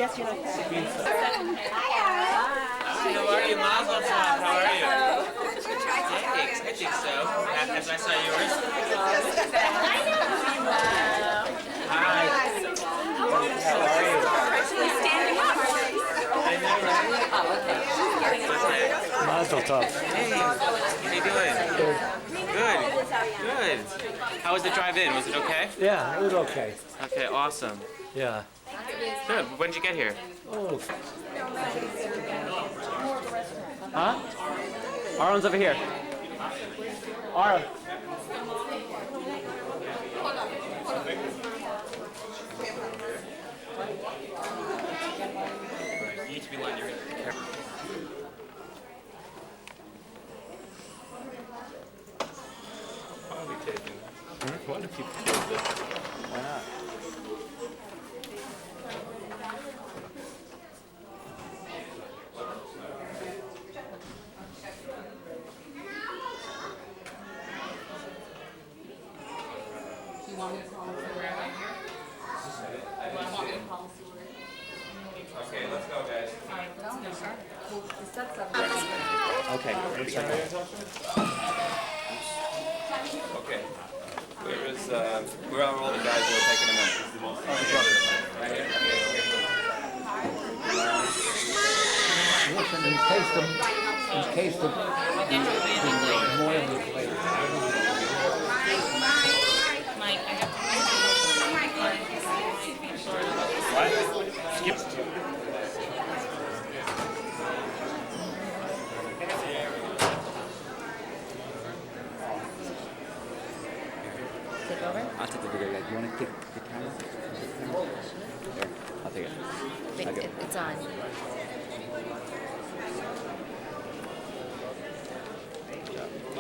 guess you're like that. How are you, Mazel Tov? How are you? I think so. As I saw yours. Hi. How are you? I know, right? Oh, okay. Mazel Tov. Hey, how you doing? Good. How was the drive-in? Was it okay? Yeah, it was okay. Okay, awesome. Yeah. Good. When did you get here? Oh. Huh? Aaron's over here. Aaron. You need to be lined your Why are we taking? Why do people take this? Why not? You want me to call him for right here? Want me to call him for Okay, let's go, guys. Okay. Okay. Where are all the guys who are taking them in? Right here. Listen, in case the more of the plate. Mike, I have Take over? I'll take the video, guys. You want to take the camera? There, I'll take it. Wait, it's on.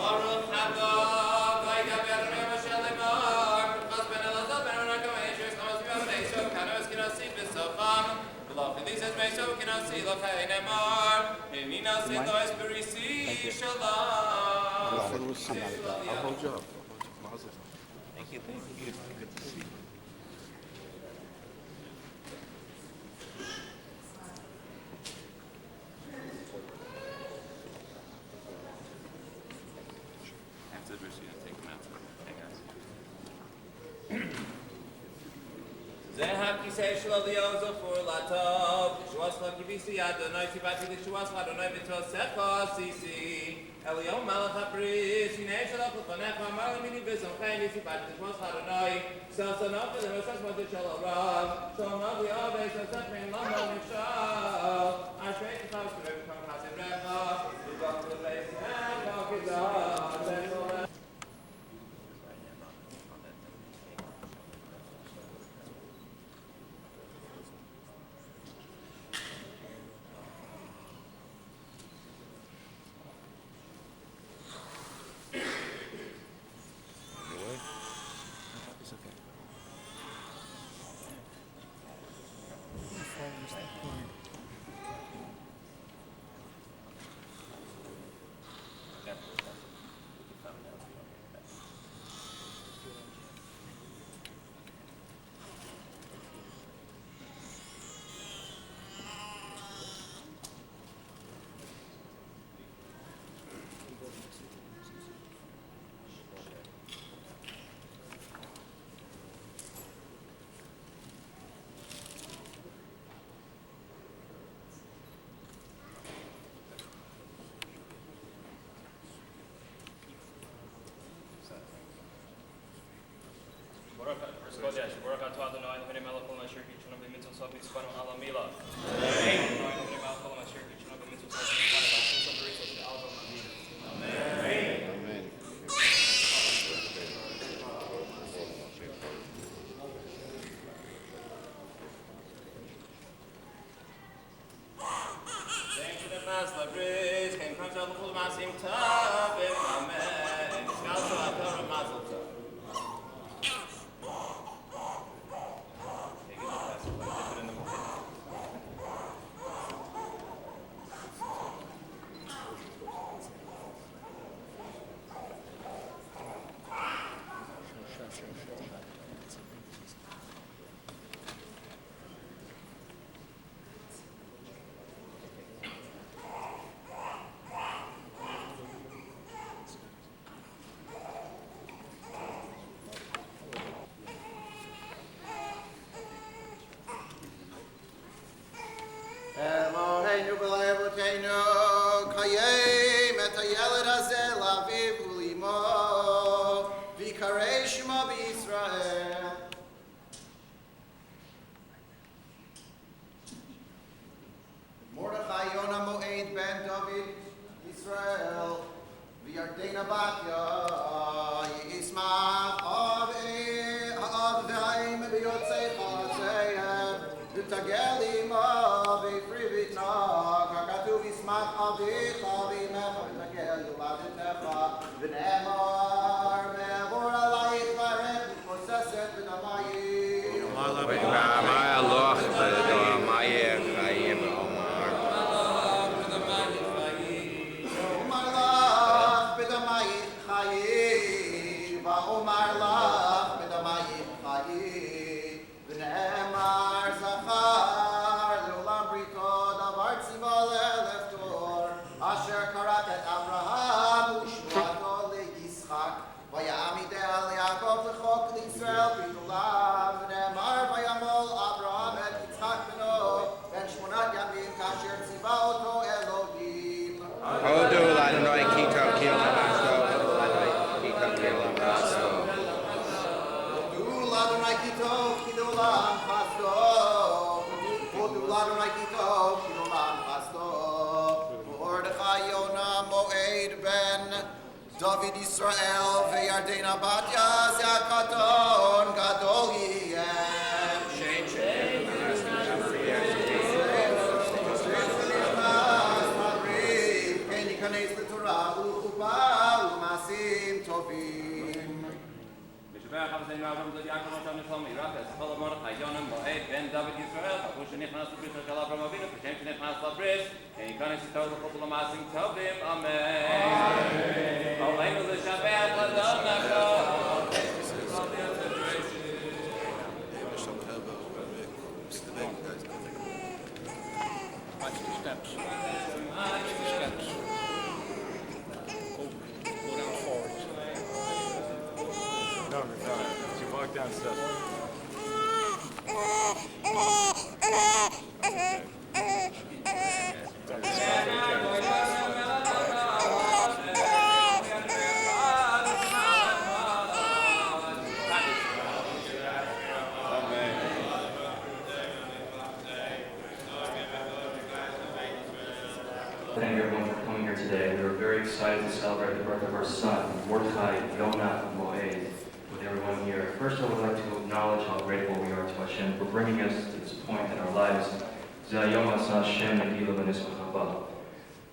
I'll hold you up. Mazel. Thank you. Good to see you. After the verse, you gotta take them out. Hey, guys. Zehak kisei shlo liyozo for latov. Shuas laki visi Adonai sibati lishuas Adonai v'tosecha sisi. Eliom malach habris. Hinei shalach l'chonecha amar limini b'zom chayin sibati lishuas Adonai. Sasanof v'lemosas modu shel arav. Shomov li'ove shasach mein lama nishal. Ashrei tichav shurek from chasim recha. V'zom l'leis necha kizah. It's okay. הילד הזה לאביו ולאמו, ויקרא שמו בישראל. מרדכי יונה מועד בן דוד ישראל, וירדנה בתיה, ישמח אב והאם ביוצאי חצאיהם, ותגל עמו בפרי בטנה, ככתוב ישמח אביך ואמך ותגל יולדתך, ונאמר ואעבור עלייך ברך מתבוססת בדמייך. מה הלוך בדמייך חיים ואומר? ואומר לך בדמייך חיי, ונאמר זכר לעולם בריתו דבר ציווה לאלף דור, אשר כרת את אברהם ושבועתו לישחק, ויעמידה על יעקב לחוק לישראל ברית עולם, ונאמר וימול אברהם את יצחק בנו בן 8 ימים כאשר ציווה אותו אלוהים. הודו לאדוני כי טוב כי עולם עשו. הודו לאדוני כי טוב כי לעולם חסדו. הודו לאדוני כי טוב כי לעולם חסדו. מרדכי יונה מועד בן דוד ישראל וירדנה בתיה זעקתון גדול יהיה. כן ייכנס לתורה ולחופה ולמעשים טובים. משבח אבותינו אברהם דוד יעקב נתן לשלומי רפס כל מרדכי יונה מועד בן דוד ישראל חכו שנכנס לברית של אברהם אבינו כשם שנכנס לברית כן ייכנס איתו לחופה ולמעשים טובים אמן. עלינו לשבח לאדונך. Watch the steps. Watch the steps. Go down forward. No, as you walk down steps. Thank everyone for coming here today. We are very excited to celebrate the birth of our son, Mordechai Yonah Moed, with everyone here. First, I would like to acknowledge how grateful we are to Hashem for bringing us to this point in our lives.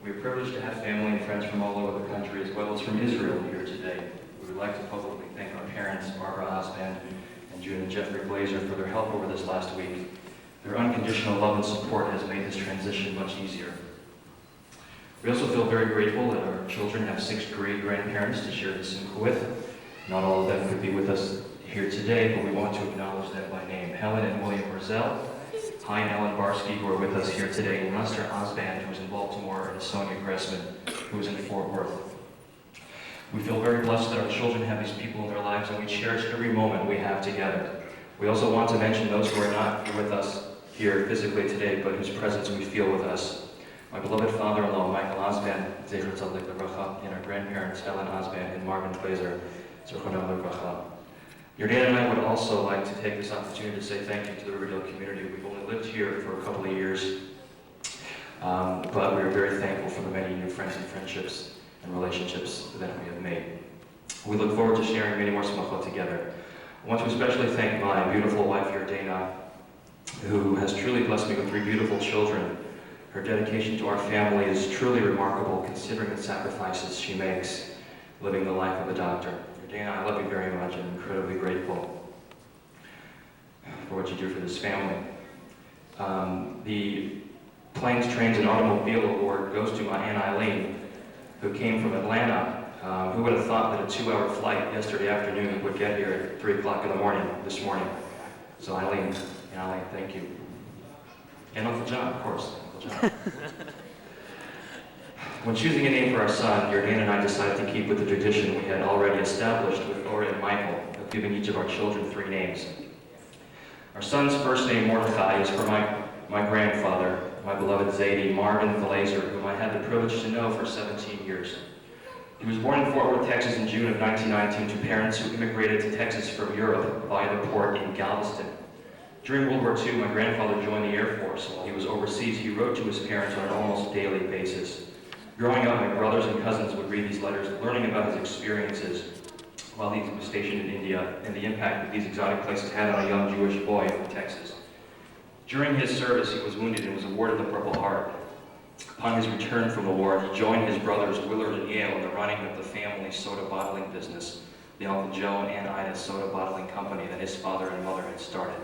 We are privileged to have family and friends from all over the country, as well as from Israel here today. We would like to publicly thank our parents, Barbara Osband and June and Jeffrey Glazer, for their help over this last week. Their unconditional love and support has made this transition much easier. We also feel very grateful that our children have 6 great grandparents to share this simcha with. Not all of them could be with us here today, but we want to acknowledge them by name. Helen and William Brazell, Hi and Ellen Barsky, who are with us here today, and Lester Osband, who is in Baltimore, and Sonia Gressman, who is in Fort Worth. We feel very blessed that our children have these people in their lives, and we cherish every moment we have together. We also want to mention those who are not with us here physically today, but whose presence we feel with us. My beloved father-in-law, Michael Osband, Zecher Tzaddik L'Bracha, and our grandparents, Helen Osband and Marvin Glazer, Zechronam L'Bracha. Your dad and I would also like to take this opportunity to say thank you to the Riverdale community. We've only lived here for a couple of years, but we are very thankful for the many new friends and friendships and relationships that we have made. We look forward to sharing many more simachot together. I want to especially thank my beautiful wife, Yordana, who has truly blessed me with 3 beautiful children. Her dedication to our family is truly remarkable, considering the sacrifices she makes living the life of a doctor. Dana, I love you very much and I'm incredibly grateful for what you do for this family. The Planes, Trains, and Automobile Award goes to my Aunt Eileen, who came from Atlanta. Who would have thought that a 2-hour flight yesterday afternoon would get here at 3 o'clock in the morning, this morning. So Eileen, thank you. And Uncle John, of course. When choosing a name for our son, Jordan and I decided to keep with the tradition we had already established with Ora and Michael of giving each of our children 3 names. Our son's first name, Mordechai, is for my grandfather, my beloved Zadie Marvin Glazer, whom I had the privilege to know for 17 years. He was born in Fort Worth, Texas in June of 1919 to parents who immigrated to Texas from Europe via the port in Galveston. During World War II, my grandfather joined the Air Force. While he was overseas, he wrote to his parents on an almost daily basis. Growing up, my brothers and cousins would read these letters, learning about his experiences while he was stationed in India and the impact that these exotic places had on a young Jewish boy from Texas. During his service, he was wounded and was awarded the Purple Heart. Upon his return from the war, he joined his brothers Willard and Yale in the running of the family soda bottling business, the Uncle Joe and Aunt Ida Soda Bottling Company that his father and mother had started.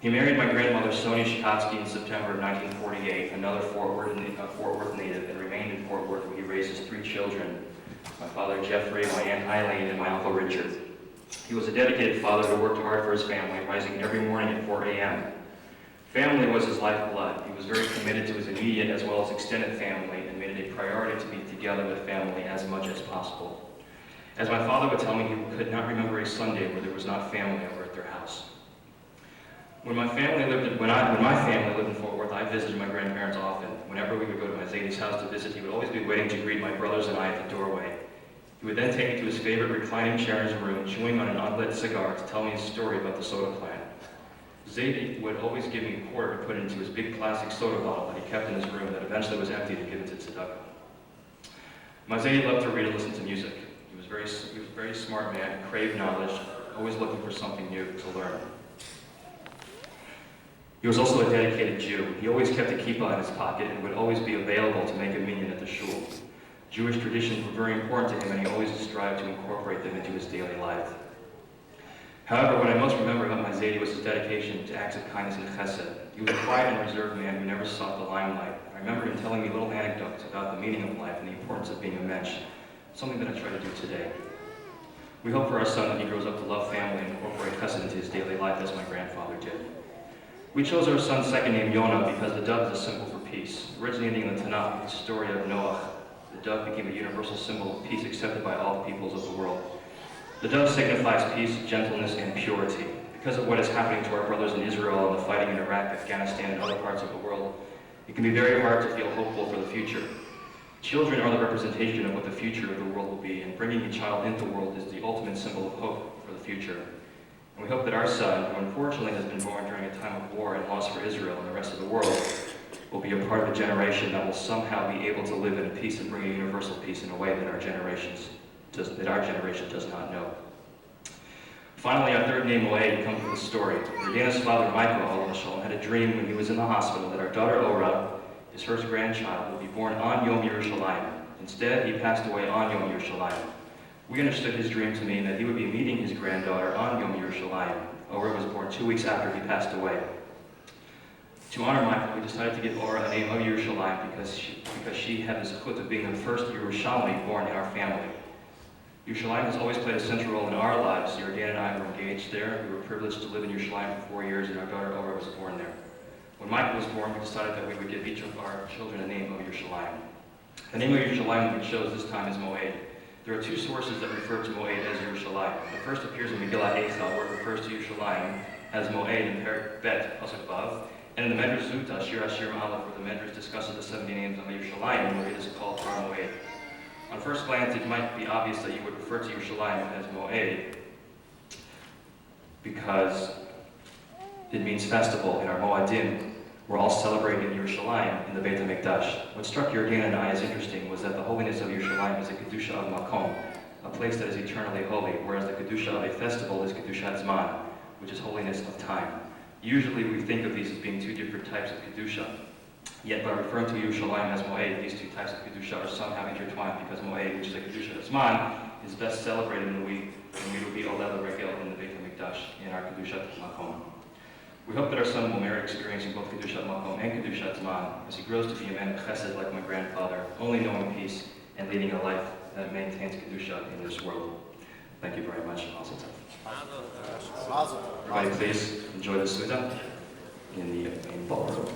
He married my grandmother Sonia Shikotsky in September of 1948, another Fort Worth native, and remained in Fort Worth where he raised his 3 children, my father Jeffrey, my Aunt Eileen, and my Uncle Richard. He was a dedicated father who worked hard for his family, rising every morning at 4 a.m. Family was his lifeblood. He was very committed to his immediate as well as extended family and made it a priority to be together with family as much as possible. As my father would tell me, he could not remember a Sunday where there was not family over at their house. When my family lived in Fort Worth, I visited my grandparents often. Whenever we would go to my Zadie's house to visit, he would always be waiting to greet my brothers and I at the doorway. He would then take me to his favorite reclining chair in his room, chewing on an unlit cigar to tell me a story about the soda plant. Zadie would always give me a quarter to put into his big plastic soda bottle that he kept in his room that eventually was emptied and given to tzedakah. My Zadie loved to read and listen to music. He was a very smart man, craved knowledge, always looking for something new to learn. He was also a dedicated Jew. He always kept a kippah in his pocket and would always be available to make a minyan at the shul. Jewish traditions were very important to him, and he always strived to incorporate them into his daily life. However, what I most remember about my Zadie was his dedication to acts of kindness and chesed. He was a quiet and reserved man who never sought the limelight. I remember him telling me little anecdotes about the meaning of life and the importance of being a mensch, something that I try to do today. We hope for our son that he grows up to love family and incorporate chesed into his daily life as my grandfather did. We chose our son's second name, Yonah, because the dove is a symbol for peace. Originating in the Tanakh, the story of Noah, the dove became a universal symbol of peace accepted by all the peoples of the world. The dove signifies peace, gentleness, and purity. Because of what is happening to our brothers in Israel and the fighting in Iraq, Afghanistan, and other parts of the world, it can be very hard to feel hopeful for the future. Children are the representation of what the future of the world will be, and bringing a child into the world is the ultimate symbol of hope for the future. And we hope that our son, who unfortunately has been born during a time of war and loss for Israel and the rest of the world, will be a part of a generation that will somehow be able to live in peace and bring a universal peace in a way that our generation does not know. Finally, our third name, Moed, comes from the story. Regina's father, Michael, had a dream when he was in the hospital that our daughter, Ora, his first grandchild, would be born on Yom Yerushalayim. Instead, he passed away on Yom Yerushalayim. We understood his dream to mean that he would be meeting his granddaughter on Yom Yerushalayim. Ora was born 2 weeks after he passed away. To honor Michael, we decided to give Ora a name of Yerushalayim because she had the zechut of being the first Yerushalmi born in our family. Yerushalayim has always played a central role in our lives. Yardan and I were engaged there. We were privileged to live in Yerushalayim for 4 years, and our daughter Ora was born there. When Michael was born, we decided that we would give each of our children a name of Yerushalayim. The name of Yerushalayim that we chose this time is Moed. There are 2 sources that refer to Moed as Yerushalayim. The first appears in Megillah Eichel, where it refers to Yerushalayim as Moed in Perek Bet, Pasuk Vav, and in the Medrash Zuta, Shir Hashirim Aleph, where the Medrash discusses the 70 names of Yerushalayim, where it is called Har Moed. On first glance, it might be obvious that you would refer to Yerushalayim as Moed because it means festival, and our Moadim were all celebrated in Yerushalayim in the Beit HaMikdash. What struck Yardan and I as interesting was that the holiness of Yerushalayim is a Kedusha of Makom, a place that is eternally holy, whereas the Kedusha of a festival is Kedushat Zman, which is holiness of time. Usually we think of these as being 2 different types of Kedusha. Yet by referring to Yerushalayim as Moed, these 2 types of Kedusha are somehow intertwined because Moed, which is a Kedusha of Zman, is best celebrated in the week when we will be Olel Regel in the Beit HaMikdash in our Kedushat Makom. We hope that our son will merit experiencing both Kedushat Makom and Kedushat Zman as he grows to be a man of chesed like my grandfather, only knowing peace and leading a life that maintains Kedusha in this world. Thank you very much. Everybody please enjoy the Suda in the main ballroom.